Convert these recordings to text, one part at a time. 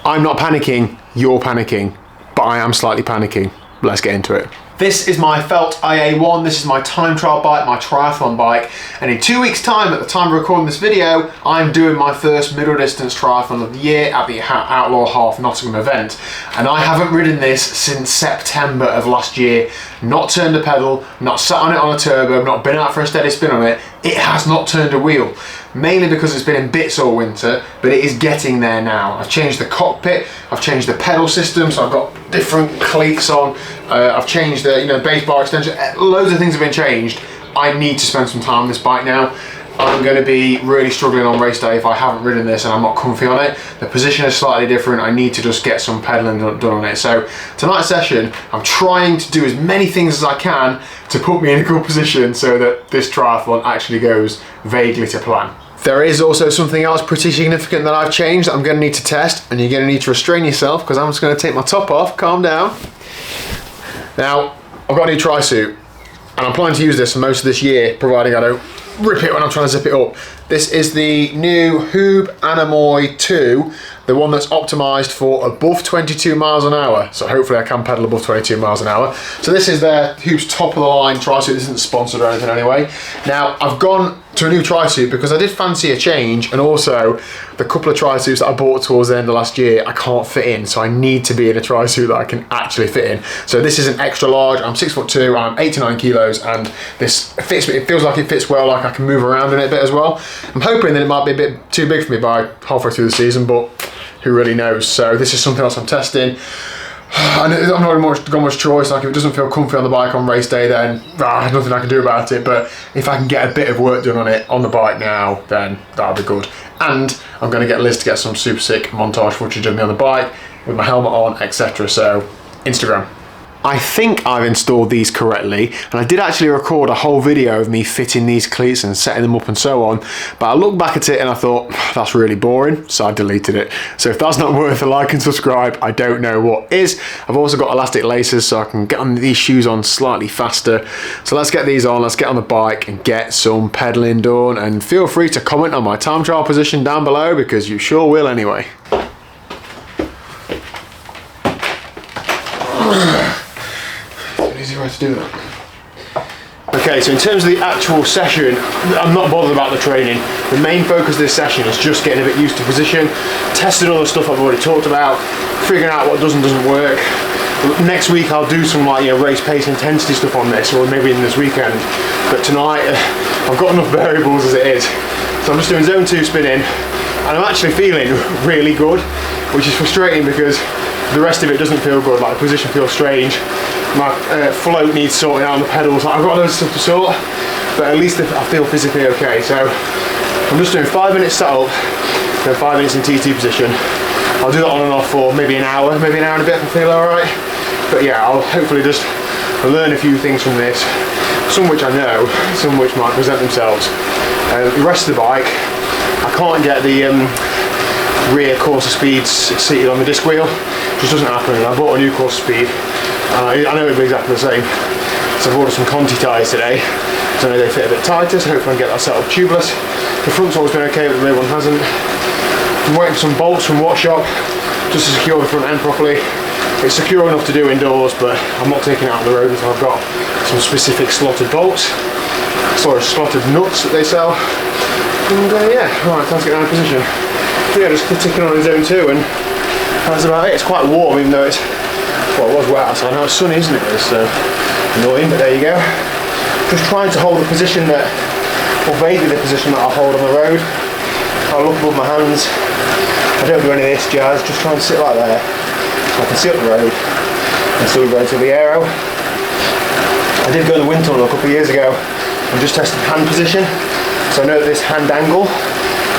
I'm not panicking, you're panicking, but I am slightly panicking. Let's get into it. This is my Felt IA1, this is my time trial bike, my triathlon bike, and in 2 weeks time, at the time of recording this video, I'm doing my first middle distance triathlon of the year at the Outlaw Half Nottingham event. And I haven't ridden this since September of last year, not turned a pedal, not sat on it on a turbo, not been out for a steady spin on it. It has not turned a wheel, mainly because it's been in bits all winter, but it is getting there now. I've changed the cockpit, I've changed the pedal system, so I've got different cleats on, I've changed the base bar extension, loads of things have been changed. I need to spend some time on this bike now. I'm going to be really struggling on race day if I haven't ridden this and I'm not comfy on it. The position is slightly different, I need to just get some pedaling done on it. So tonight's session, I'm trying to do as many things as I can to put me in a good position so that this triathlon actually goes vaguely to plan. There is also something else pretty significant that I've changed that I'm going to need to test, and you're going to need to restrain yourself because I'm just going to take my top off, calm down. Now, I've got a new tri-suit and I'm planning to use this for most of this year, providing I don't rip it when I'm trying to zip it up. This is the new Hoob Anemoy 2, the one that's optimized for above 22 miles an hour. So hopefully I can pedal above 22 miles an hour. So this is their Hoob's top of the line tri-suit. This isn't sponsored or anything anyway. Now I've gone to a new tri-suit because I did fancy a change, and also the couple of tri-suits that I bought towards the end of last year I can't fit in, so I need to be in a tri-suit that I can actually fit in. So this is an extra large, I'm 6'2", I'm 89 kilos, and this fits me. It feels like it fits well, like I can move around in it a bit as well. I'm hoping that it might be a bit too big for me by halfway through the season, but who really knows. So this is something else I'm testing. And I've not really got much choice. Like if it doesn't feel comfy on the bike on race day, then there's nothing I can do about it. But if I can get a bit of work done on it on the bike now, then that'll be good. And I'm going to get Liz to get some super sick montage footage of me on the bike with my helmet on, etc. So Instagram. I think I've installed these correctly, and I did actually record a whole video of me fitting these cleats and setting them up and so on, but I looked back at it and I thought, that's really boring, so I deleted it. So if that's not worth a like and subscribe, I don't know what is. I've also got elastic laces so I can get on these shoes on slightly faster. So let's get these on, let's get on the bike and get some pedaling done, and feel free to comment on my time trial position down below because you sure will anyway. Easy way to do that. Okay, so in terms of the actual session, I'm not bothered about the training. The main focus of this session is just getting a bit used to position, testing all the stuff I've already talked about, figuring out what does and doesn't work. Next week I'll do some race pace intensity stuff on this, or maybe in this weekend. But tonight I've got enough variables as it is. So I'm just doing zone 2 spinning, and I'm actually feeling really good, which is frustrating because the rest of it doesn't feel good. Like the position feels strange. My float needs sorting out on the pedals. I've got loads of stuff to sort, but at least I feel physically okay. So I'm just doing 5 minutes setup, then 5 minutes in TT position. I'll do that on and off for maybe an hour and a bit if I feel alright. But yeah, I'll hopefully just learn a few things from this, some which I know, some which might present themselves. The rest of the bike, I can't get the rear course speeds seated on the disc wheel. It just doesn't happen. I bought a new course speed. I know it'll be exactly the same. So I've ordered some Conti tyres today, so I know they fit a bit tighter, so hopefully I can get that set up tubeless. The front's always been okay, but the rear one hasn't. I'm waiting for some bolts from Wattshop just to secure the front end properly. It's secure enough to do indoors, but I'm not taking it out on the road until I've got some specific slotted bolts, or slotted nuts that they sell. And yeah, right, time to get down in position. So yeah, just ticking on in zone 2, and that's about it. It's quite warm, even though it's, well, it was wet outside. Now it's sunny, isn't it? It's annoying, but there you go. Just trying to hold the position that, or vaguely the position that I'll hold on the road. I'll look above my hands. I don't do any of this jazz, just try and sit like that. So I can see up the road and still be relatively aero. I did go to the wind tunnel a couple of years ago and just tested hand position. So I know that this hand angle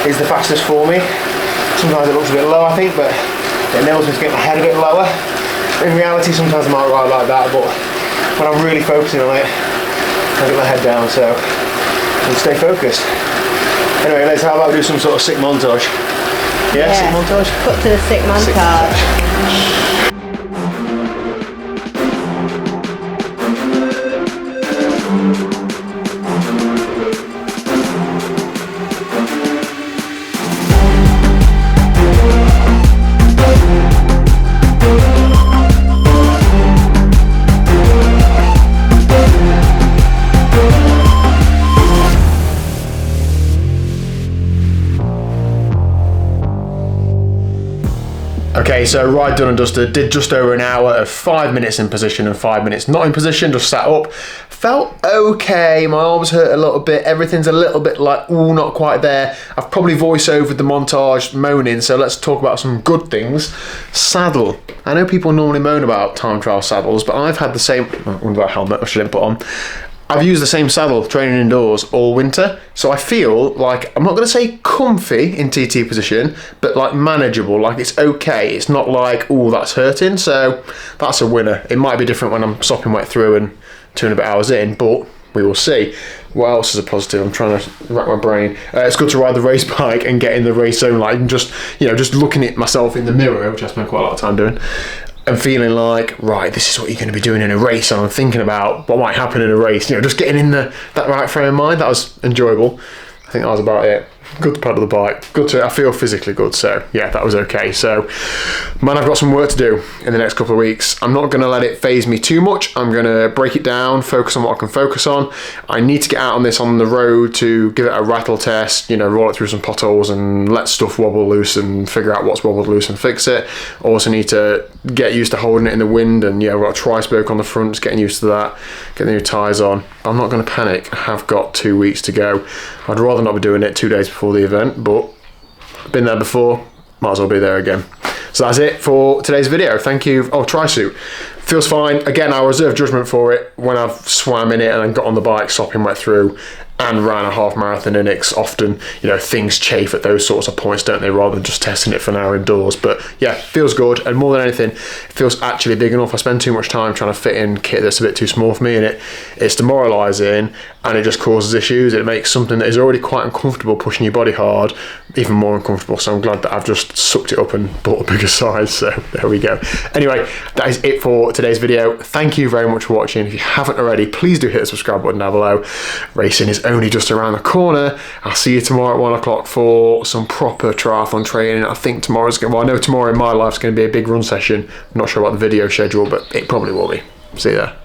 is the fastest for me. Sometimes it looks a bit low, I think, but it enables me to get my head a bit lower. In reality, sometimes I might ride like that, but when I'm really focusing on it, I get my head down, so I stay focused. Anyway, how about we do some sort of sick montage? Yeah, sick montage? Cut to the sick montage. Okay, so ride done and dusted. Did just over an hour of 5 minutes in position and 5 minutes not in position, just sat up. Felt okay, my arms hurt a little bit, everything's a little bit like, ooh, not quite there. I've probably voiced over the montage moaning, so let's talk about some good things. Saddle. I know people normally moan about time trial saddles, but I've had the same, what about helmet, I shouldn't put on. I've used the same saddle training indoors all winter, so I feel like, I'm not going to say comfy in TT position, but like manageable, like it's okay. It's not like, ooh, that's hurting, so that's a winner. It might be different when I'm sopping wet through and 2.5 hours in, but we will see. What else is a positive? I'm trying to rack my brain. It's good to ride the race bike and get in the race zone, like just, you know, just looking at myself in the mirror, which I spend quite a lot of time doing, and feeling like, right, this is what you're going to be doing in a race, and I'm thinking about what might happen in a race, you know, just getting in that right frame of mind. That was enjoyable. I think that was about it. Good to pedal the bike. I feel physically good, so yeah, that was okay. So, man, I've got some work to do in the next couple of weeks. I'm not going to let it phase me too much. I'm going to break it down, focus on what I can focus on. I need to get out on this on the road to give it a rattle test, you know, roll it through some potholes and let stuff wobble loose and figure out what's wobbled loose and fix it. Also need to get used to holding it in the wind, and yeah, we've got a tri-spoke on the front, just getting used to that, getting the new tyres on. But I'm not going to panic. I have got 2 weeks to go. I'd rather not be doing it 2 days before the event, but I've been there before, might as well be there again. So that's it for today's video. Thank you. Oh, tri-suit. Feels fine. Again, I'll reserve judgment for it when I've swam in it and then got on the bike, sopping wet through, and ran a half marathon in it. Often, you know, things chafe at those sorts of points, don't they, rather than just testing it for an hour indoors. But yeah, feels good, and more than anything, it feels actually big enough. I spend too much time trying to fit in kit that's a bit too small for me, and it's demoralising, and it just causes issues. It makes something that is already quite uncomfortable, pushing your body hard, even more uncomfortable. So I'm glad that I've just sucked it up and bought a bigger size. So there we go. Anyway, that is it for today's video. Thank you very much for watching. If you haven't already, please do hit the subscribe button down below. Racing is only just around the corner. I'll see you tomorrow at 1 o'clock for some proper triathlon training. I think tomorrow's going to, well, I know tomorrow in my life is going to be a big run session. I'm not sure about the video schedule, but it probably will be. See you there.